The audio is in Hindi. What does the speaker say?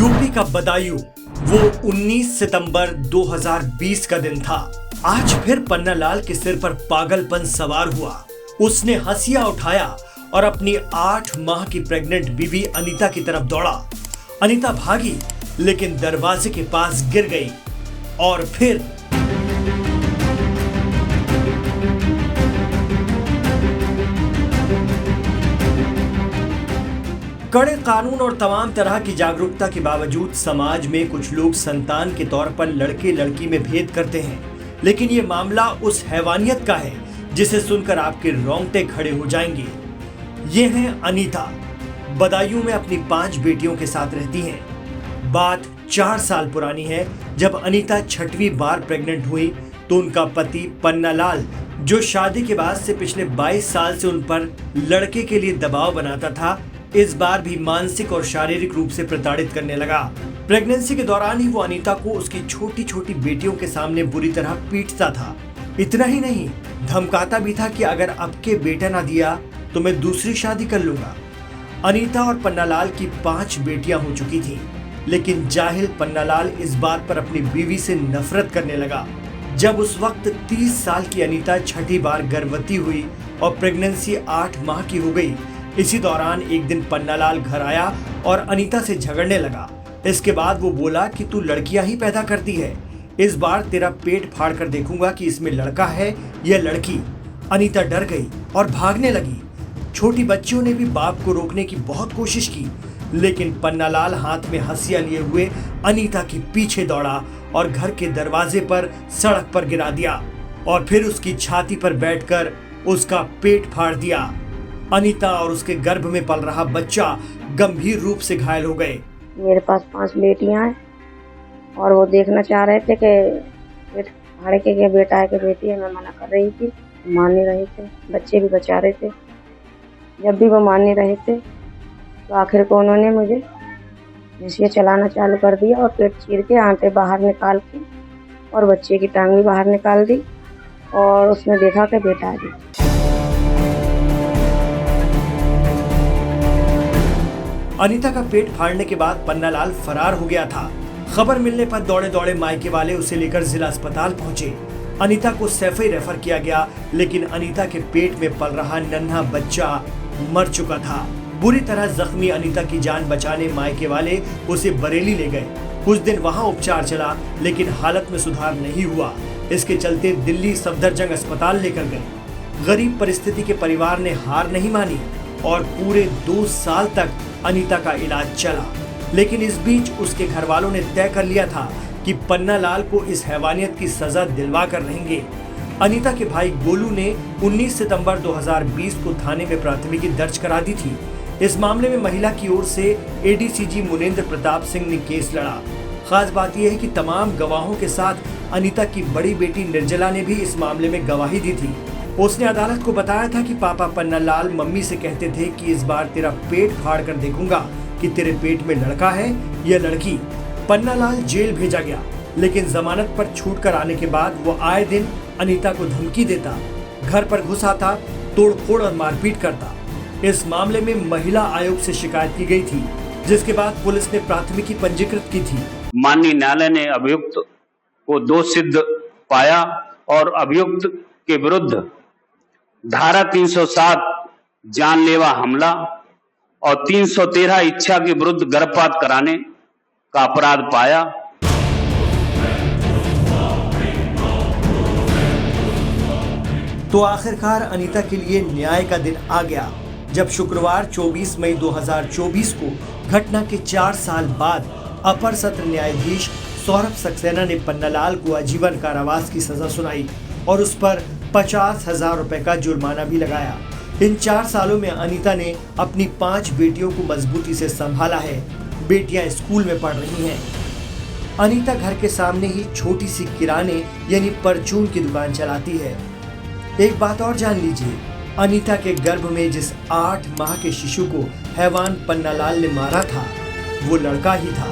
यूपी का बदायूं, वो 19 सितंबर 2020 का दिन था। आज फिर पन्नालाल के सिर पर पागलपन सवार हुआ। उसने हंसिया उठाया और अपनी 8 माह की प्रेग्नेंट बीवी अनीता की तरफ दौड़ा। अनीता भागी लेकिन दरवाजे के पास गिर गई और फिर कड़े कानून और तमाम तरह की जागरूकता के बावजूद समाज में कुछ लोग संतान के तौर पर लड़के लड़की में भेद करते हैं, लेकिन ये मामला उस हैवानियत का है जिसे सुनकर आपके रोंगटे खड़े हो जाएंगे। ये हैं अनीता। बदायूं में अपनी 5 बेटियों के साथ रहती हैं। बात 4 साल पुरानी है। जब अनीता 6वीं बार प्रेग्नेंट हुई तो उनका पति पन्नालाल, जो शादी के बाद से पिछले 22 साल से उन पर लड़के के लिए दबाव बनाता था, इस बार भी मानसिक और शारीरिक रूप से प्रताड़ित करने लगा। प्रेगनेंसी के दौरान ही वो अनीता को उसकी छोटी छोटी बेटियों के सामने बुरी तरह पीटता था। इतना ही नहीं, धमकाता भी था कि अगर अब के बेटा ना दिया तो मैं दूसरी शादी कर लूंगा। अनीता और पन्नालाल की 5 बेटियां हो चुकी थीं, लेकिन जाहिल पन्नालाल इस बात पर अपनी बीवी से नफरत करने लगा। जब उस वक्त 30 साल की अनीता 6ठी बार गर्भवती हुई और प्रेगनेंसी 8 माह की हो गई, इसी दौरान एक दिन पन्नालाल घर आया और अनीता से झगड़ने लगा। इसके बाद वो बोला कि तू लड़कियां ही पैदा करती है, इस बार तेरा पेट फाड़ कर देखूंगा कि इसमें लड़का है या लड़की। अनीता डर गई और भागने लगी। छोटी बच्चियों ने भी बाप को रोकने की बहुत कोशिश की, लेकिन पन्नालाल हाथ में हंसिया लिए हुए अनीता के पीछे दौड़ा और घर के दरवाजे पर सड़क पर गिरा दिया और फिर उसकी छाती पर बैठकर उसका पेट फाड़ दिया। अनीता और उसके गर्भ में पल रहा बच्चा गंभीर रूप से घायल हो गए। मेरे पास 5 बेटियां हैं और वो देखना चाह रहे थे कि पेट फाड़ के बेटा है कि बेटी है। मैं मना कर रही थी, मान नहीं रहे थे। बच्चे भी बचा रहे थे। जब भी वो मान नहीं रहे थे तो आखिर को उन्होंने मुझे हंसिया चलाना चालू कर दिया और पेट चीर के आंतें बाहर निकाल के और बच्चे की टांग भी बाहर निकाल दी और उसने देखा कि बेटा है। अनीता का पेट फाड़ने के बाद पन्नालाल फरार हो गया था। खबर मिलने पर दौड़े दौड़े मायके वाले उसे लेकर जिला अस्पताल पहुंचे। अनीता को सैफई रेफर किया गया, लेकिन अनीता के पेट में पल रहा नन्हा बच्चा मर चुका था। बुरी तरह जख्मी अनीता की जान बचाने मायके वाले उसे बरेली ले गए। कुछ दिन वहां उपचार चला, लेकिन हालत में सुधार नहीं हुआ। इसके चलते दिल्ली सफदरजंग अस्पताल लेकर गए। गरीब परिस्थिति के परिवार ने हार नहीं मानी और पूरे 2 साल तक अनीता का इलाज चला, लेकिन इस बीच उसके घर वालों ने तय कर लिया था कि पन्नालाल को इस हैवानियत की सजा दिलवा कर रहेंगे। अनीता के भाई गोलू ने 19 सितंबर 2020 को थाने में प्राथमिकी दर्ज करा दी थी। इस मामले में महिला की ओर से एडीसीजी मुनेंद्र प्रताप सिंह ने केस लड़ा। खास बात यह है कि तमाम गवाहों के साथ अनीता की बड़ी बेटी निर्जला ने भी इस मामले में गवाही दी थी। उसने अदालत को बताया था कि पापा पन्नालाल मम्मी से कहते थे कि इस बार तेरा पेट फाड़ कर देखूंगा कि तेरे पेट में लड़का है या लड़की। पन्नालाल जेल भेजा गया, लेकिन जमानत पर छूट कर आने के बाद वो आए दिन अनीता को धमकी देता, घर पर घुस आता, तोड़फोड़ और मारपीट करता। इस मामले में महिला आयोग से शिकायत की गई थी, जिसके बाद पुलिस ने प्राथमिकी पंजीकृत की थी। माननीय न्यायालय ने अभियुक्त को दोषी सिद्ध पाया और अभियुक्त के विरुद्ध धारा 307 जानलेवा हमला और 313 इच्छा के विरुद्ध गर्भपात कराने का अपराध पाया। तो आखिरकार अनीता के लिए न्याय का दिन आ गया, जब शुक्रवार 24 मई 2024 को घटना के 4 साल बाद अपर सत्र न्यायाधीश सौरभ सक्सेना ने पन्नालाल को आजीवन कारावास की सजा सुनाई और उस पर 50,000 रुपए का जुर्माना भी लगाया। इन 4 सालों में अनीता ने अपनी 5 बेटियों को मजबूती से संभाला है। बेटियां स्कूल में पढ़ रही हैं। अनीता घर के सामने ही छोटी सी किराने यानी परचून की दुकान चलाती है। एक बात और जान लीजिए, अनीता के गर्भ में जिस 8 माह के शिशु को हैवान पन्नालाल ने मारा था, वो लड़का ही था।